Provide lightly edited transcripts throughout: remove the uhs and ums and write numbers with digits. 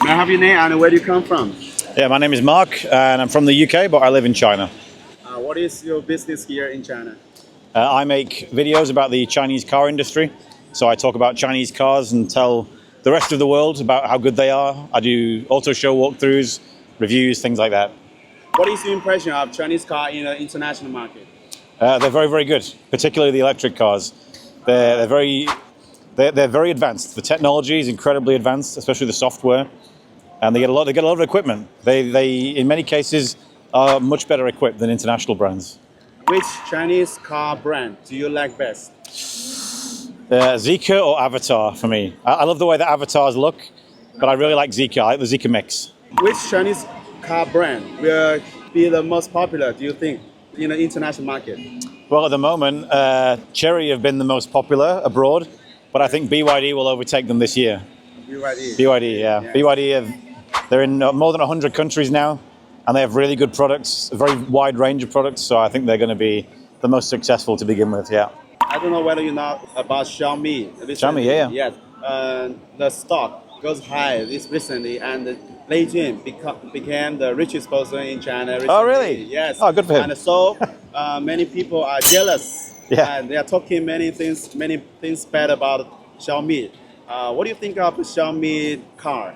May I have your name and where do you come from? Yeah, my name is Mark and I'm from the UK, but I live in China. What is your business here in China? I make videos about the Chinese car industry. So I talk about Chinese cars and tell the rest of the world about how good they are. I do auto show walkthroughs, reviews, things like that. What is your impression of Chinese car in the international market? They're very, very good, particularly the electric cars. They're very advanced. The technology is incredibly advanced, especially the software, and they get a lot of equipment. They in many cases are much better equipped than international brands. Which Chinese car brand do you like best? Zeekr or Avatar for me. I love the way the Avatars look, but I really like Zeekr. I like the Zeekr mix. Which Chinese car brand will be the most popular, do you think, in the international market? Well, at the moment, Chery have been the most popular abroad, but I think BYD will overtake them this year. BYD, yeah. Yeah. They're in more than 100 countries now, and they have really good products, a very wide range of products, so I think they're going to be the most successful to begin with, yeah. I don't know whether you know about Xiaomi. Xiaomi, yeah. Yes. The stock goes high recently, and Lei Jun became the richest person in China recently. Oh, really? Yes. Oh, good for him. And so many people are jealous. Yeah. And they are talking many things bad about Xiaomi. What do you think of the Xiaomi car?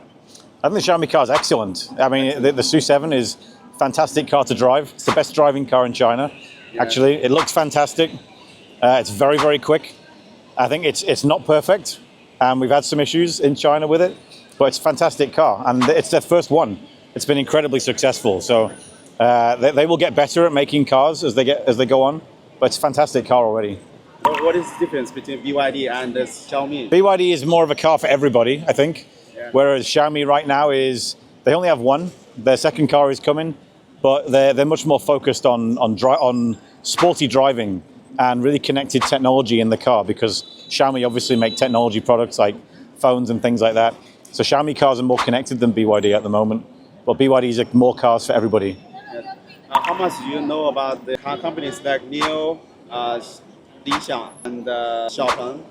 I think the Xiaomi car is excellent. I mean, the SU7 is a fantastic car to drive. It's the best driving car in China, actually. It looks fantastic. It's very, very quick. I think it's not perfect, and we've had some issues in China with it, but it's a fantastic car, and it's their first one. It's been incredibly successful, so they will get better at making cars as they go on, but it's a fantastic car already. What is the difference between BYD and Xiaomi? BYD is more of a car for everybody, I think, whereas Xiaomi right now they only have one. Their second car is coming, but they're much more focused on sporty driving and really connected technology in the car, because Xiaomi obviously make technology products like phones and things like that. So Xiaomi cars are more connected than BYD at the moment, but BYD is more cars for everybody. How much do you know about the car companies like NIO, Lixiang, and Xiaopeng?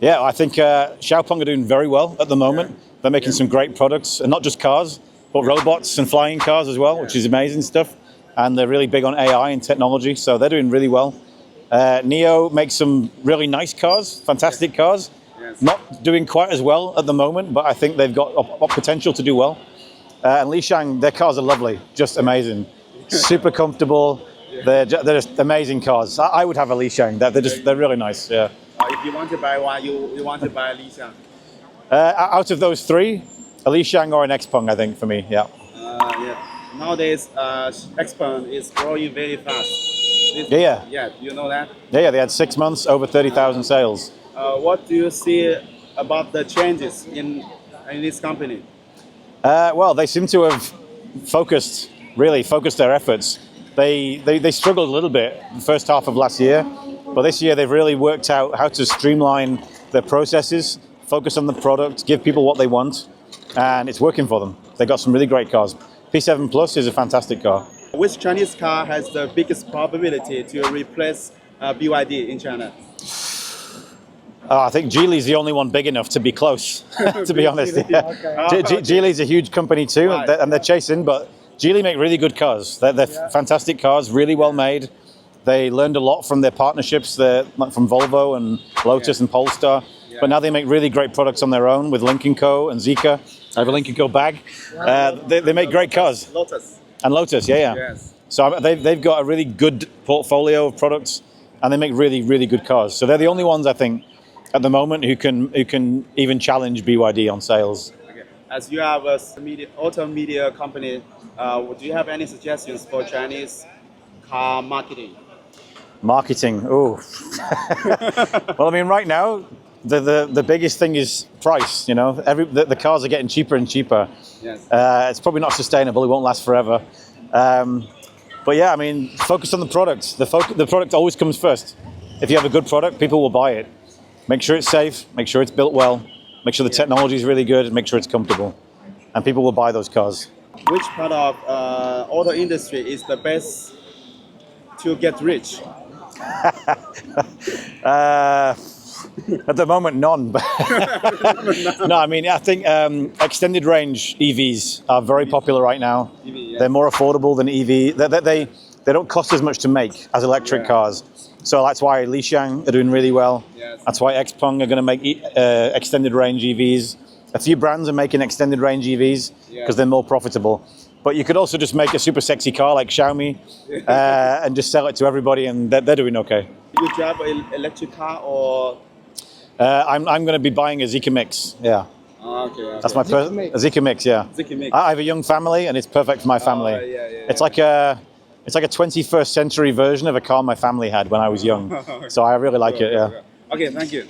Yeah, I think Xiaopeng are doing very well at the moment. They're making some great products, and not just cars, but robots and flying cars as well, which is amazing stuff. And they're really big on AI and technology, so they're doing really well. NIO makes some really nice cars, fantastic cars. Not doing quite as well at the moment, but I think they've got potential to do well. And Lixiang, their cars are lovely, just amazing. Super comfortable. They're just amazing cars. I would have a Lixiang. They're really nice. Yeah. If you want to buy one, you want to buy Lixiang. Out of those three, a Lixiang or an Xpeng, I think, for me. Yeah. Nowadays, Xpeng is growing very fast. Yeah. You know that? Yeah, they had 6 months, over 30,000 sales. What do you see about the changes in this company? Well, they seem to have focused their efforts. They struggled a little bit the first half of last year, but this year they've really worked out how to streamline their processes, focus on the product, give people what they want, and it's working for them. They got some really great cars. P7 Plus is a fantastic car. Which Chinese car has the biggest probability to replace BYD in China? I think Geely is the only one big enough to be close, to be honest. Yeah. Geely is a huge company too, and they're chasing, but Geely make really good cars. They're fantastic cars, really well made. They learned a lot from their partnerships, from Volvo and Lotus and Polestar, but now they make really great products on their own with Lynk & Co. and Zeekr. I have a Lynk & Co. bag. They make great cars. Lotus. And Lotus, yeah. Yes. So they've got a really good portfolio of products, and they make really, really good cars. So they're the only ones, I think, at the moment who can even challenge BYD on sales. Okay. As you have a auto media company, do you have any suggestions for Chinese car marketing? Marketing, oh. Well, I mean, right now, the biggest thing is price. You know, the cars are getting cheaper and cheaper. Yes. It's probably not sustainable. It won't last forever. But yeah, I mean, focus on the product. The product always comes first. If you have a good product, people will buy it. Make sure it's safe. Make sure it's built well. Make sure the technology is really good. Make sure it's comfortable, and people will buy those cars. Which part of auto industry is the best to get rich? At the moment, none. No, I mean, I think extended range EVs are very popular right now. EV, yeah. They're more affordable than EV. They don't cost as much to make as electric cars. So that's why Lixiang are doing really well. Yes. That's why Xpeng are going to make extended range EVs. A few brands are making extended range EVs because they're more profitable. But you could also just make a super sexy car like Xiaomi and just sell it to everybody, and they're doing okay. You drive an electric car or? I'm going to be buying a Zeekr Mix. Yeah. Okay. That's my Zeekr Mix. Yeah. Zeekr Mix. I have a young family, and it's perfect for my family. It's like a 21st century version of a car my family had when I was young. So I really like it. Yeah. Okay, thank you.